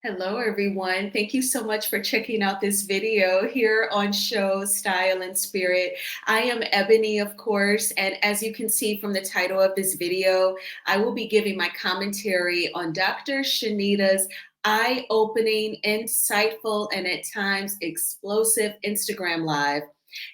Hello, everyone. Thank you so much for checking out this video here on Show Style and Spirit. I am Ebony, of course, and as you can see from the title of this video, I will be giving my commentary on Dr. Chanita's eye-opening, insightful, and at times explosive Instagram Live.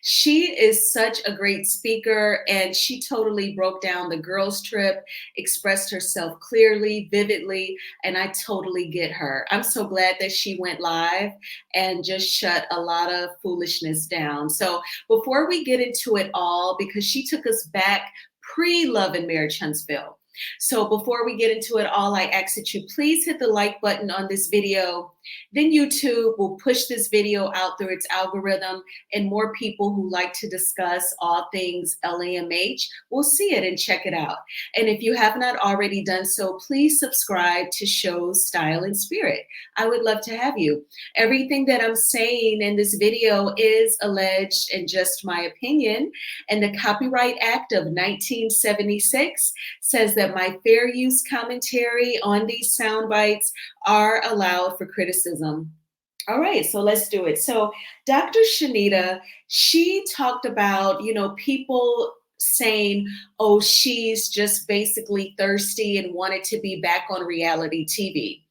She is such a great speaker, and she totally broke down the girls' trip, expressed herself clearly, vividly, and I totally get her. I'm so glad that she went live and just shut a lot of foolishness down. So before we get into it all, because she took us back pre-Love and Marriage Huntsville. So before we get into it all, I ask that you please hit the like button on this video. Then YouTube will push this video out through its algorithm, and more people who like to discuss all things LAMH will see it and check it out. And if you have not already done so, please subscribe to Show Style and Spirit. I would love to have you. Everything that I'm saying in this video is alleged and just my opinion. And the Copyright Act of 1976 says that my fair use commentary on these sound bites are allowed for criticism. All right, so let's do it. So Dr. Chanita, she talked about, people saying, oh, she's just basically thirsty and wanted to be back on reality TV.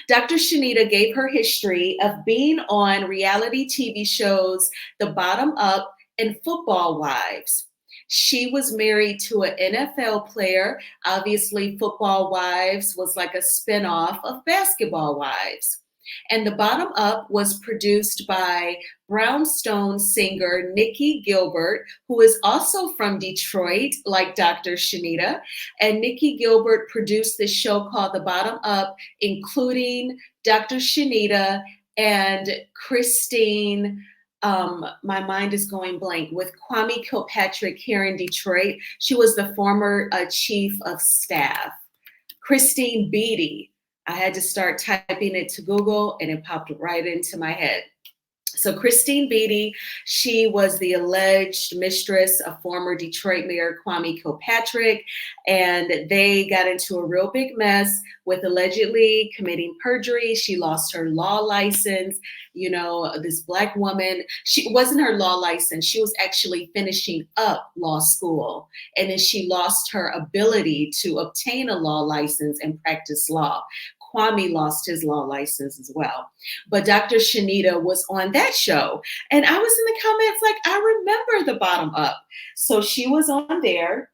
Dr. Chanita gave her history of being on reality TV shows, The Bottom Up and Football Wives. She was married to an NFL player. Obviously, Football Wives was like a spinoff of Basketball Wives. And The Bottom Up was produced by Brownstone singer Nikki Gilbert, who is also from Detroit, like Dr. Chanita. And Nikki Gilbert produced this show called The Bottom Up, including Dr. Chanita and Christine. My mind is going blank, with Kwame Kilpatrick here in Detroit. She was the former chief of staff. Christine Beatty. I had to start typing it to Google and it popped right into my head. So Christine Beatty, she was the alleged mistress of former Detroit Mayor Kwame Kilpatrick, and they got into a real big mess with allegedly committing perjury. She lost her law license. This Black woman, she wasn't her law license. She was actually finishing up law school, and then she lost her ability to obtain a law license and practice law. Kwame lost his law license as well. But Dr. Chanita was on that show. And I was in the comments like, I remember The Bottom Up. So she was on there.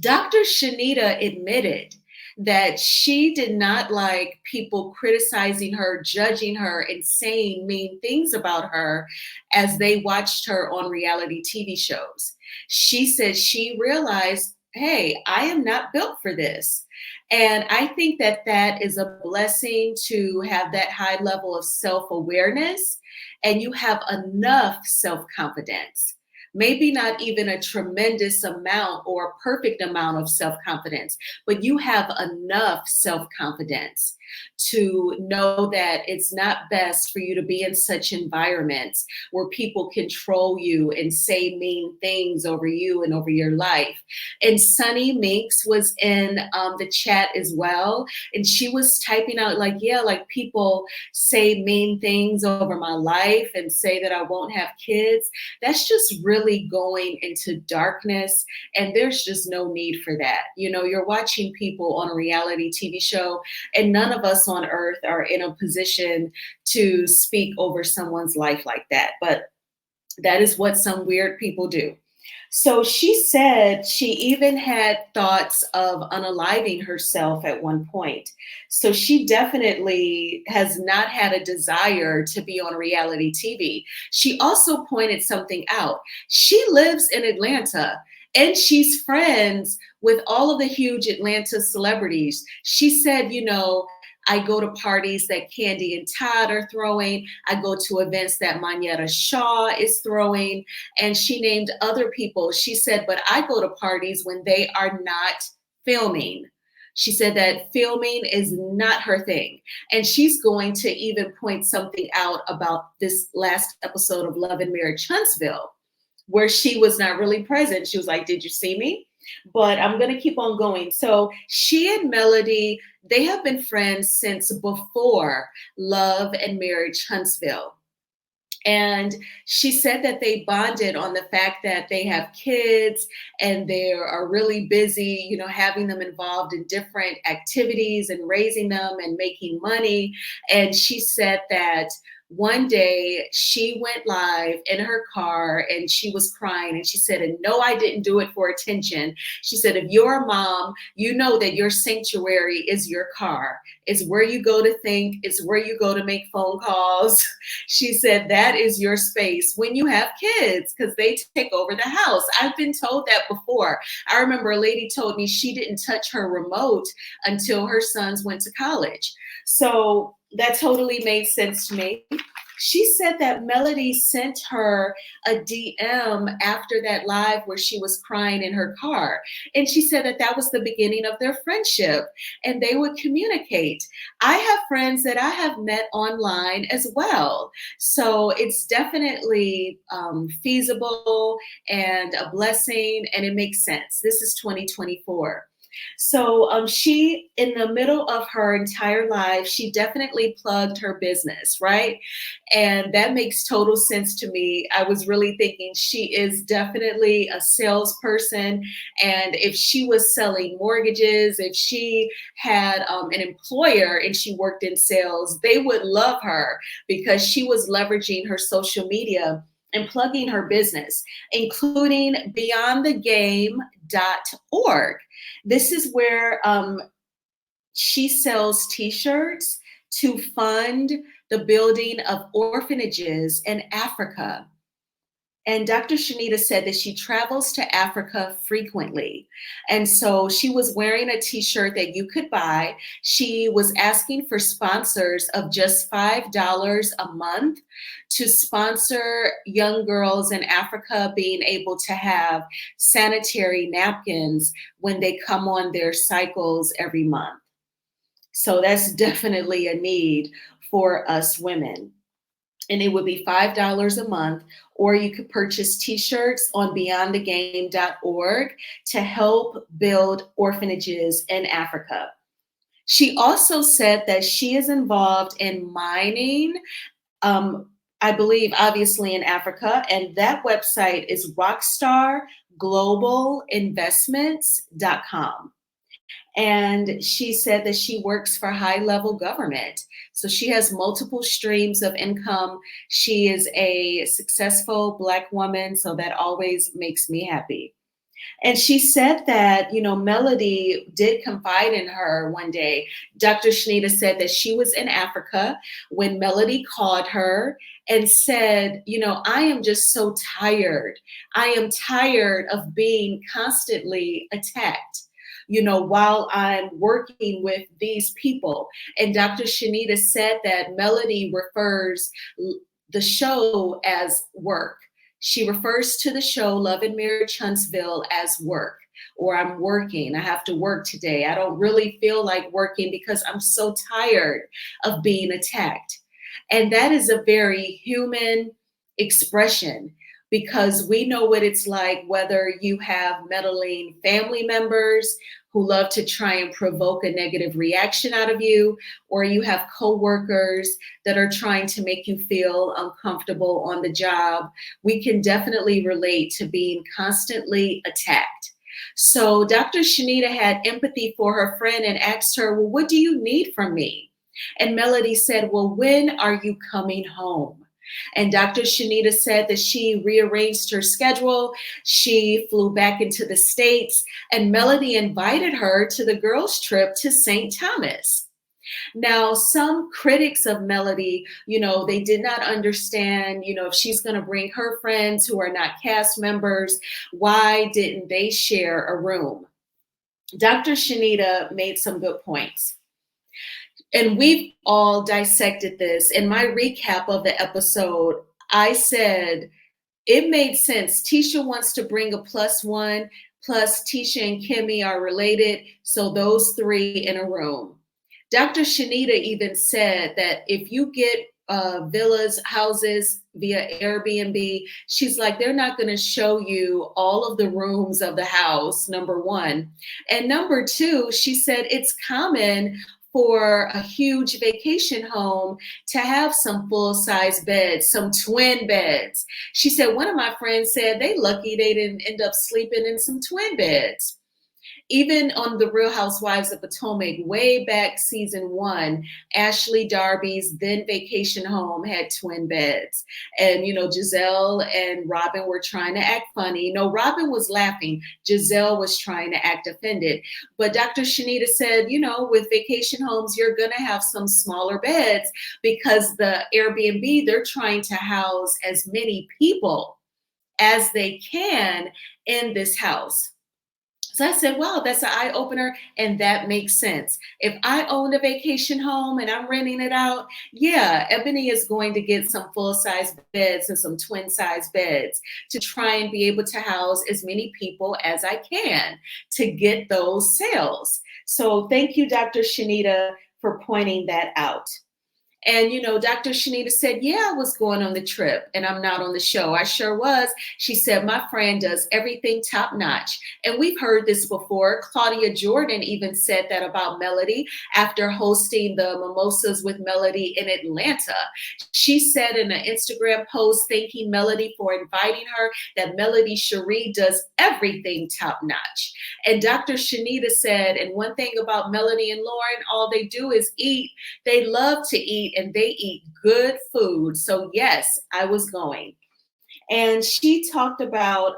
Dr. Chanita admitted that she did not like people criticizing her, judging her, and saying mean things about her as they watched her on reality TV shows. She said she realized, hey, I am not built for this. And I think that that is a blessing to have that high level of self-awareness, and you have enough self-confidence. Maybe not even a tremendous amount or a perfect amount of self-confidence, but you have enough self-confidence to know that it's not best for you to be in such environments where people control you and say mean things over you and over your life. And Sunny Minks was in the chat as well. And she was typing out like, yeah, like people say mean things over my life and say that I won't have kids. That's just really going into darkness. And there's just no need for that. You're watching people on a reality TV show, and none of us on earth are in a position to speak over someone's life like that. But that is what some weird people do. So she said she even had thoughts of unaliving herself at one point. So she definitely has not had a desire to be on reality TV. She also pointed something out. She lives in Atlanta, and she's friends with all of the huge Atlanta celebrities. She said, I go to parties that Candy and Todd are throwing. I go to events that Monietta Shaw is throwing. And she named other people. She said, but I go to parties when they are not filming. She said that filming is not her thing. And she's going to even point something out about this last episode of Love and Marriage Huntsville, where she was not really present. She was like, did you see me? but I'm going to keep on going. So she and Melody, they have been friends since before Love and Marriage Huntsville. And she said that they bonded on the fact that they have kids and they are really busy, having them involved in different activities and raising them and making money. And she said that one day she went live in her car and she was crying and she said, and no, I didn't do it for attention. She said, if you're a mom, you know that your sanctuary is your car. It's where you go to think, it's where you go to make phone calls. She said that is your space when you have kids because they take over the house. I've been told that before. I remember a lady told me she didn't touch her remote until her sons went to college. So that totally made sense to me. She said that Melody sent her a DM after that live where she was crying in her car. And she said that that was the beginning of their friendship and they would communicate. I have friends that I have met online as well. So it's definitely feasible and a blessing, and it makes sense. This is 2024. So she, in the middle of her entire life, she definitely plugged her business, right? And that makes total sense to me. I was really thinking she is definitely a salesperson. And if she was selling mortgages, if she had an employer and she worked in sales, they would love her because she was leveraging her social media and plugging her business, including beyondthegame.org. This is where she sells t-shirts to fund the building of orphanages in Africa. And Dr. Chanita said that she travels to Africa frequently. And so she was wearing a t-shirt that you could buy. She was asking for sponsors of just $5 a month to sponsor young girls in Africa being able to have sanitary napkins when they come on their cycles every month. So that's definitely a need for us women. And it would be $5 a month, or you could purchase t-shirts on beyondthegame.org to help build orphanages in Africa. She also said that she is involved in mining, I believe, obviously in Africa, and that website is rockstarglobalinvestments.com. And she said that she works for high-level government. So she has multiple streams of income. She is a successful Black woman, so that always makes me happy. And she said that, Melody did confide in her one day. Dr. Chanita said that she was in Africa when Melody called her and said, I am just so tired. I am tired of being constantly attacked, while I'm working with these people. And Dr. Chanita said that Melody refers the show as work. She refers to the show Love and Marriage Huntsville as work, or I'm working. I have to work today. I don't really feel like working because I'm so tired of being attacked. And that is a very human expression because we know what it's like, whether you have meddling family members who love to try and provoke a negative reaction out of you, or you have coworkers that are trying to make you feel uncomfortable on the job. We can definitely relate to being constantly attacked. So Dr. Chanita had empathy for her friend and asked her, well, what do you need from me? And Melody said, well, when are you coming home? And Dr. Chanita said that she rearranged her schedule. She flew back into the States, and Melody invited her to the girls' trip to St. Thomas. Now, some critics of Melody, they did not understand, if she's going to bring her friends who are not cast members, why didn't they share a room? Dr. Chanita made some good points. And we've all dissected this. In my recap of the episode, I said it made sense. Tisha wants to bring a plus one, plus Tisha and Kimmy are related, so those three in a room. Dr. Chanita even said that if you get villas, houses via Airbnb. She's like, they're not going to show you all of the rooms of the house, number one. And number two, she said it's common for a huge vacation home to have some full size beds, some twin beds. She said, one of my friends said they lucky they didn't end up sleeping in some twin beds. Even on the Real Housewives of Potomac, way back season one, Ashley Darby's then vacation home had twin beds. And, Giselle and Robin were trying to act funny. No, Robin was laughing. Giselle was trying to act offended. But Dr. Chanita said, with vacation homes, you're going to have some smaller beds because the Airbnb, they're trying to house as many people as they can in this house. So I said, wow, that's an eye opener. And that makes sense. If I own a vacation home and I'm renting it out, yeah, Ebony is going to get some full size beds and some twin size beds to try and be able to house as many people as I can to get those sales. So thank you, Dr. Chanita, for pointing that out. And, Dr. Chanita said, yeah, I was going on the trip and I'm not on the show. I sure was. She said, my friend does everything top notch. And we've heard this before. Claudia Jordan even said that about Melody after hosting the Mimosas with Melody in Atlanta. She said in an Instagram post, thanking Melody for inviting her, that Melody Cherie does everything top notch. And Dr. Chanita said, and one thing about Melody and Lauren, all they do is eat. They love to eat and they eat good food. So yes, I was going. And she talked about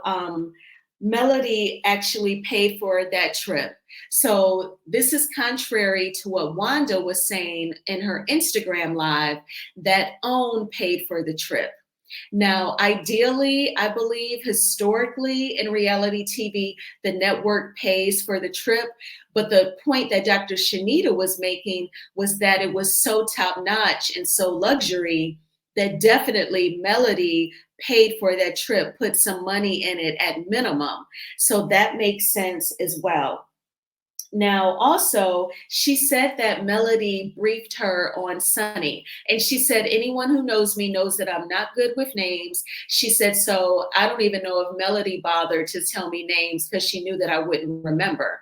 Melody actually paid for that trip. So this is contrary to what Wanda was saying in her Instagram live, that OWN paid for the trip. Now, ideally, I believe historically in reality TV, the network pays for the trip. But the point that Dr. Chanita was making was that it was so top notch and so luxury that definitely Melody paid for that trip, put some money in it at minimum. So that makes sense as well. Now, also, she said that Melody briefed her on Sunny. And she said, anyone who knows me knows that I'm not good with names. She said, so I don't even know if Melody bothered to tell me names because she knew that I wouldn't remember.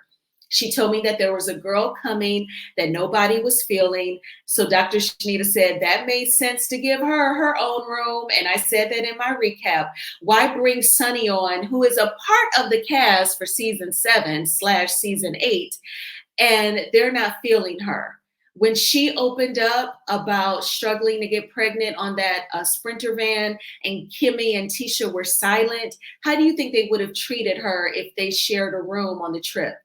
She told me that there was a girl coming that nobody was feeling. So Dr. Chanita said that made sense to give her her own room. And I said that in my recap. Why bring Sunny on, who is a part of the cast for season 7/season 8, and they're not feeling her? When she opened up about struggling to get pregnant on that Sprinter van and Kimmy and Tisha were silent, how do you think they would have treated her if they shared a room on the trip?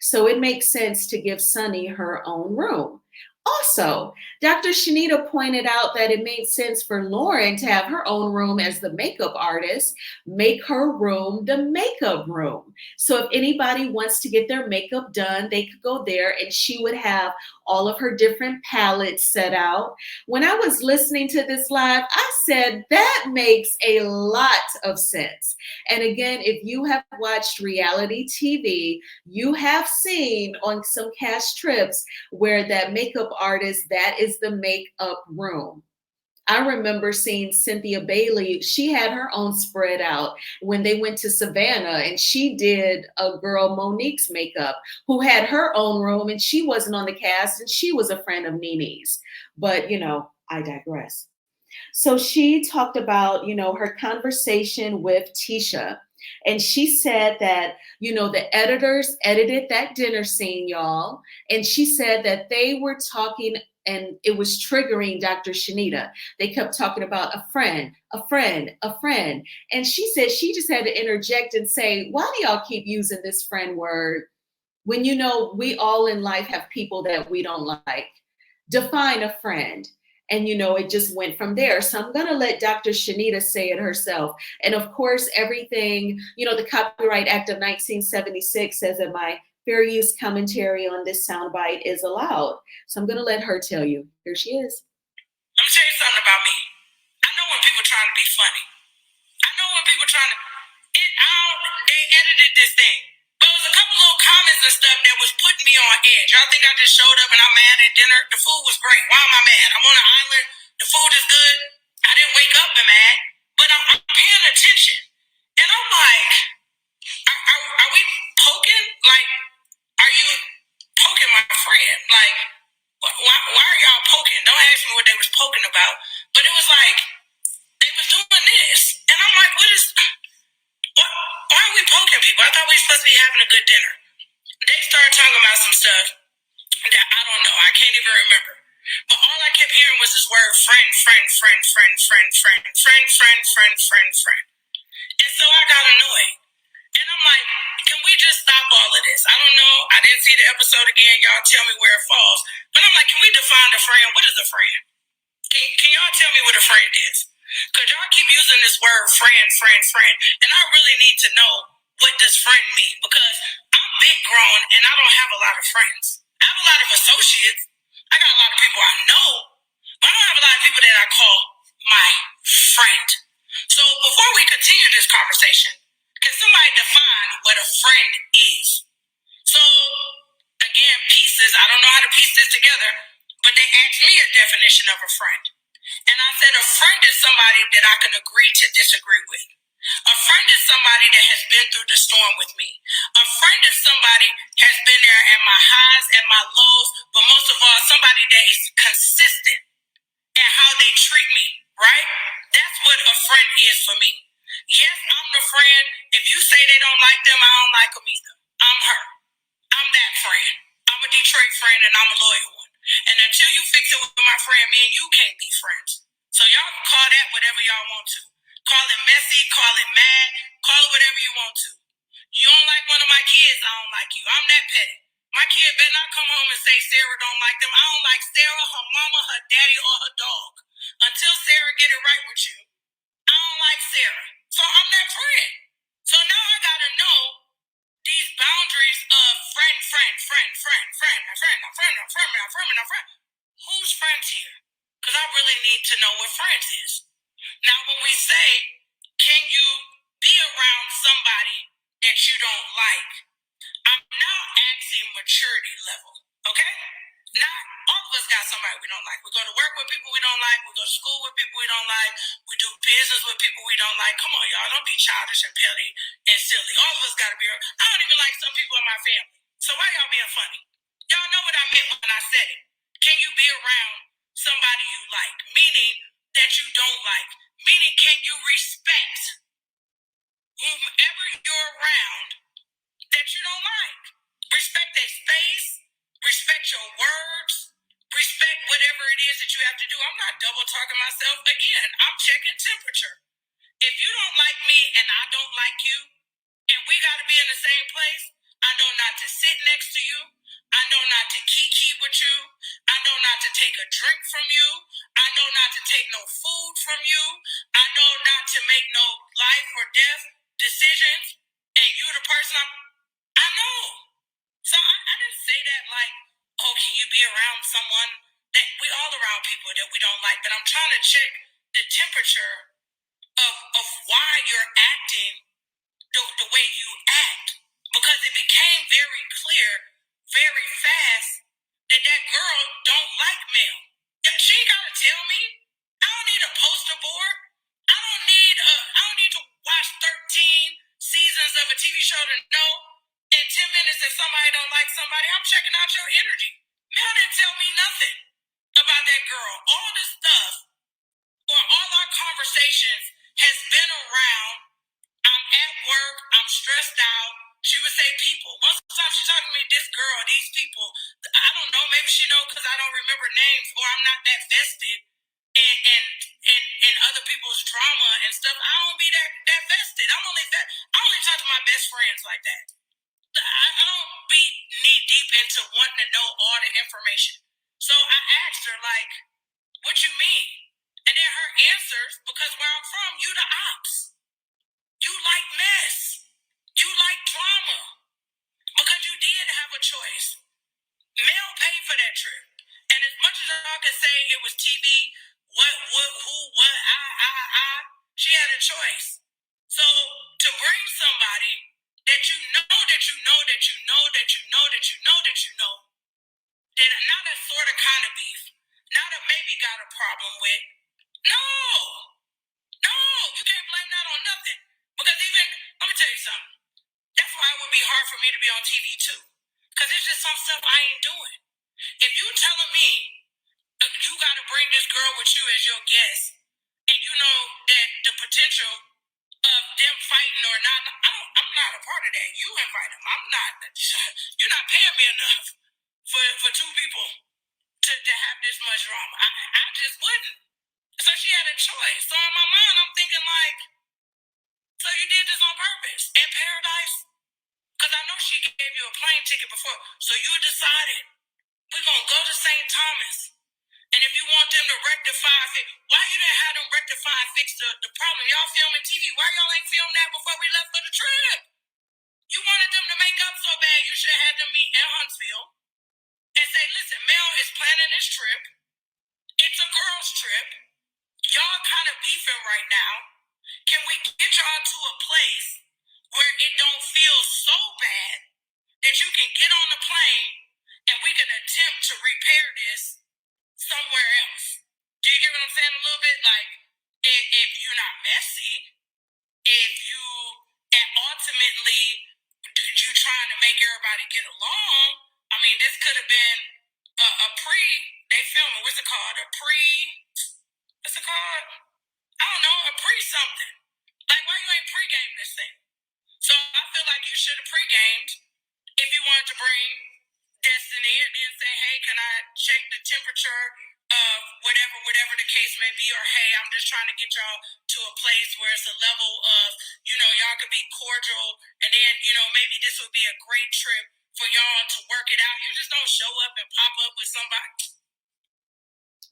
So it makes sense to give Sunny her own room. Also, Dr. Chanita pointed out that it made sense for Lauren to have her own room as the makeup artist, make her room the makeup room. So if anybody wants to get their makeup done, they could go there and she would have all of her different palettes set out. When I was listening to this live, I said that makes a lot of sense. And again, if you have watched reality TV, you have seen on some cast trips where that makeup artist, that is the makeup room. I remember seeing Cynthia Bailey. She had her own spread out when they went to Savannah, and she did a girl, Monique's makeup, who had her own room, and she wasn't on the cast, and she was a friend of Nene's. But, I digress. So she talked about, her conversation with Tisha. And she said that, the editors edited that dinner scene, y'all. And she said that they were talking and it was triggering Dr. Chanita. They kept talking about a friend, a friend, a friend. And she said she just had to interject and say, why do y'all keep using this friend word when we all in life have people that we don't like? Define a friend. And, it just went from there. So I'm going to let Dr. Chanita say it herself. And of course, everything, the Copyright Act of 1976 says that my fair use commentary on this soundbite is allowed. So I'm going to let her tell you. Here she is. Let me tell you something about me. I know when people trying to be funny. I know when people trying to, they edited this thing. But there was a couple little comments and stuff that was putting me on edge. Y'all think I just showed up and I'm mad at dinner? The food was great. Why am I mad? I'm on an island. The food is good. I didn't wake up and mad, but I'm paying attention. And I'm like, are we poking? Like, are you poking my friend? Like, why are y'all poking? Don't ask me what they was poking about. But it was like, they was doing this. And I'm like, why are we poking people? I thought we were supposed to be having a good dinner. They started talking about some stuff that I don't know. I can't even remember. But all I kept hearing was this word friend, friend, friend, friend, friend, friend, friend, friend, friend, friend, friend. And so I got annoyed. And I'm like, can we just stop all of this? I don't know. I didn't see the episode again. Y'all tell me where it falls. But I'm like, can we define a friend? What is a friend? Can y'all tell me what a friend is? Because y'all keep using this word friend, friend, friend. And I really need to know what does friend mean. Because I'm big grown and I don't have a lot of friends. I have a lot of associates. I got a lot of people I know. But I don't have a lot of people that I call my friend. So before we continue this conversation, can somebody define what a friend is? So, again, pieces. I don't know how to piece this together, but they asked me a definition of a friend. And I said a friend is somebody that I can agree to disagree with. A friend is somebody that has been through the storm with me. A friend is somebody has been there at my highs and my lows, but most of all, somebody that is consistent in how they treat me, right? That's what a friend is for me. Yes, I'm the friend. If you say they don't like them, I don't like them either. I'm her. I'm that friend. I'm a Detroit friend and I'm a loyal one. And until you fix it with my friend, me and you can't be friends. So y'all can call that whatever y'all want to. Call it messy, call it mad, call it whatever you want to. You don't like one of my kids, I don't like you. I'm that petty. My kid better not come home and say Sarah don't like them. I don't like Sarah, her mama, her daddy, or her dog. Until Sarah get it right with you, I don't like Sarah. So I'm that friend. So now I gotta know these boundaries of friend, friend, friend, friend, friend, a friend, a friend, a friend, a friend, a friend. Who's friends here? Because I really need to know what friends is. Now, when we say, can you be around somebody that you don't like? I'm now asking maturity level, okay? Not all of us got somebody we don't like. We go to work with people we don't like. We go to school with people we don't like. We do business with people we don't like. Come on, y'all. Don't be childish and petty and silly. All of us got to be around. I don't even like some people in my family. So why y'all being funny? Y'all know what I meant when I said it. Can you be around somebody you like? Meaning that you don't like. Meaning can you respect whomever you're around that you don't like? Respect their space, respect your words, respect whatever it is that you have to do. I'm not double talking myself. Again, I'm checking temperature. If you don't like me and I don't like you, and we got to be in the same place, I know not to sit next to you. I know not to kiki with you. I know not to take a drink from you. I know not to take no food from you. I know not to make no life or death decisions. And you the person I know. So I didn't say that like, oh, can you be around someone that we all around people that we don't like? But I'm trying to check the temperature of why you're acting the way you act. Because it became very clear, very fast, that girl don't like Mel. She ain't gotta tell me. I don't need a poster board. I don't need to watch 13 seasons of a TV show to know in 10 minutes if somebody don't like somebody. I'm checking out your energy. Mel didn't tell me nothing about that girl. All this stuff or all our conversations has been around. I'm at work. I'm stressed out. She would say people. Most of the time she's talking to me, this girl, these people. I don't know. Maybe she know because I don't remember names or I'm not that vested in other people's drama and stuff. I don't be that vested. I only talk to my best friends like that. I don't be knee deep into wanting to know all the information. So I asked her, like, what you mean? And then her answers, because where I'm from, you the ops. You like mess. You like drama. Because you did have a choice. Mel paid for that trip. And as much as I could say it was TV, she had a choice. So to bring somebody that you know, that you know, that you know, that you know, that you know, that you know, that not a sort of kind of beef, not a maybe got a problem with. No, no, you can't blame that on nothing. Because even, let me tell you something. That's why it would be hard for me to be on TV too. Because there's just some stuff I ain't doing. If you telling me you got to bring this girl with you as your guest, and you know that the potential of them fighting or not, I'm not a part of that. You invite them. I'm not. You're not paying me enough for two people to have this much drama. I just wouldn't. So she had a choice. So in my mind, I'm thinking like, so you did this on purpose in paradise? Because I know she gave you a plane ticket before. So you decided we're gonna go to St. Thomas. And if you want them to rectify, why you didn't have them rectify and fix the problem? Y'all filming TV. Why y'all ain't filmed that before we left for the trip? You wanted them to make up so bad. You should have had them meet in Huntsville and say, listen, Mel is planning this trip. It's a girls' trip. Y'all kind of beefing right now. Can we get y'all to a place where it don't feel so bad that you can get on the plane and we can attempt to repair this somewhere else? Do you get what I'm saying a little bit? Like, if you're not messy, if you, and ultimately, you trying to make everybody get along, I mean, this could have been they film it, what's it called? What's it called? I don't know, a pre-something. Like, why you ain't pre-game this thing? So I feel like you should have pre-gamed if you wanted to bring Destiny and then say, hey, can I check the temperature of whatever the case may be, or hey, I'm just trying to get y'all to a place where it's a level of, y'all could be cordial, and then, maybe this would be a great trip for y'all to work it out. You just don't show up and pop up with somebody.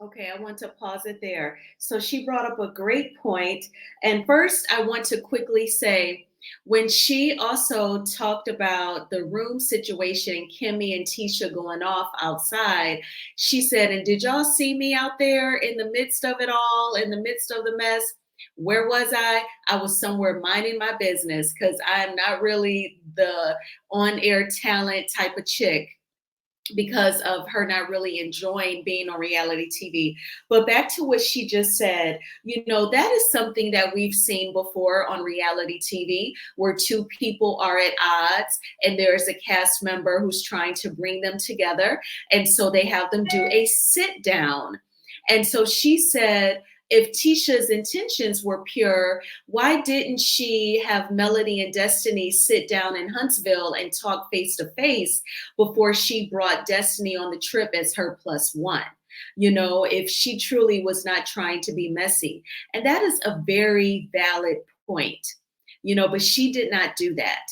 Okay, I want to pause it there. So she brought up a great point. And first, I want to quickly say, when she also talked about the room situation, Kimmy and Tisha going off outside, she said, and did y'all see me out there in the midst of it all, in the midst of the mess? Where was I? I was somewhere minding my business because I'm not really the on air talent type of chick, because of her not really enjoying being on reality TV. But back to what she just said, that is something that we've seen before on reality TV, where two people are at odds and there's a cast member who's trying to bring them together. And so they have them do a sit down. And so she said, if Tisha's intentions were pure, why didn't she have Melody and Destiny sit down in Huntsville and talk face to face before she brought Destiny on the trip as her plus one? If she truly was not trying to be messy. And that is a very valid point, but she did not do that.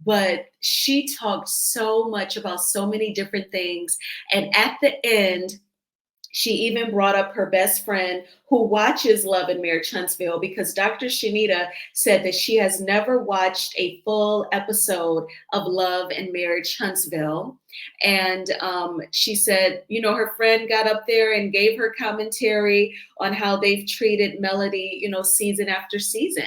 But she talked so much about so many different things. And at the end, she even brought up her best friend who watches Love and Marriage Huntsville, because Dr. Chanita said that she has never watched a full episode of Love and Marriage Huntsville. And she said, her friend got up there and gave her commentary on how they've treated Melody, season after season.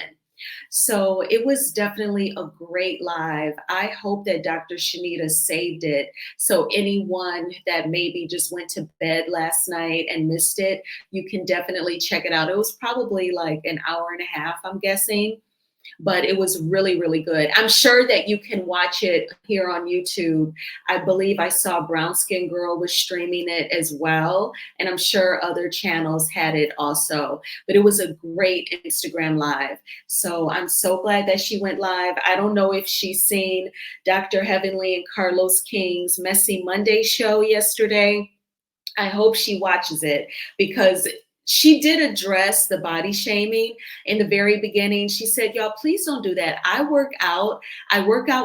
So it was definitely a great live. I hope that Dr. Chanita saved it. So anyone that maybe just went to bed last night and missed it, you can definitely check it out. It was probably like an hour and a half, I'm guessing. But it was really, really good. I'm sure that you can watch it here on YouTube. I believe I saw Brown Skin Girl was streaming it as well. And I'm sure other channels had it also. But it was a great Instagram live. So I'm so glad that she went live. I don't know if she's seen Dr. Heavenly and Carlos King's Messy Monday show yesterday. I hope she watches it, because she did address the body shaming in the very beginning. She said, y'all, please don't do that. I work out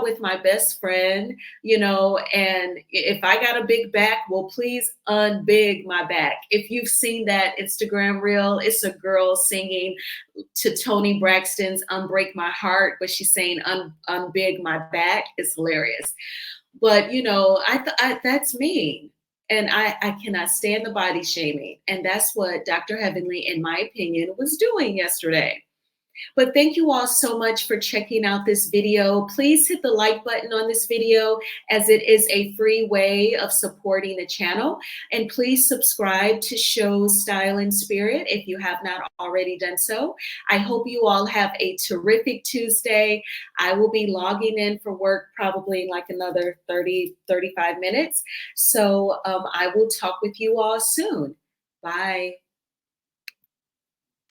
with my best friend, and if I got a big back, well, please unbig my back. If you've seen that Instagram reel, it's a girl singing to Toni Braxton's Unbreak My Heart, but she's saying unbig my back. It's hilarious. But, that's mean. And I cannot stand the body shaming. And that's what Dr. Heavenly, in my opinion, was doing yesterday. But thank you all so much for checking out this video. Please hit the like button on this video, as it is a free way of supporting the channel. And please subscribe to Show Style and Spirit if you have not already done so. I hope you all have a terrific Tuesday. I will be logging in for work probably in like another 30, 35 minutes. So I will talk with you all soon. Bye.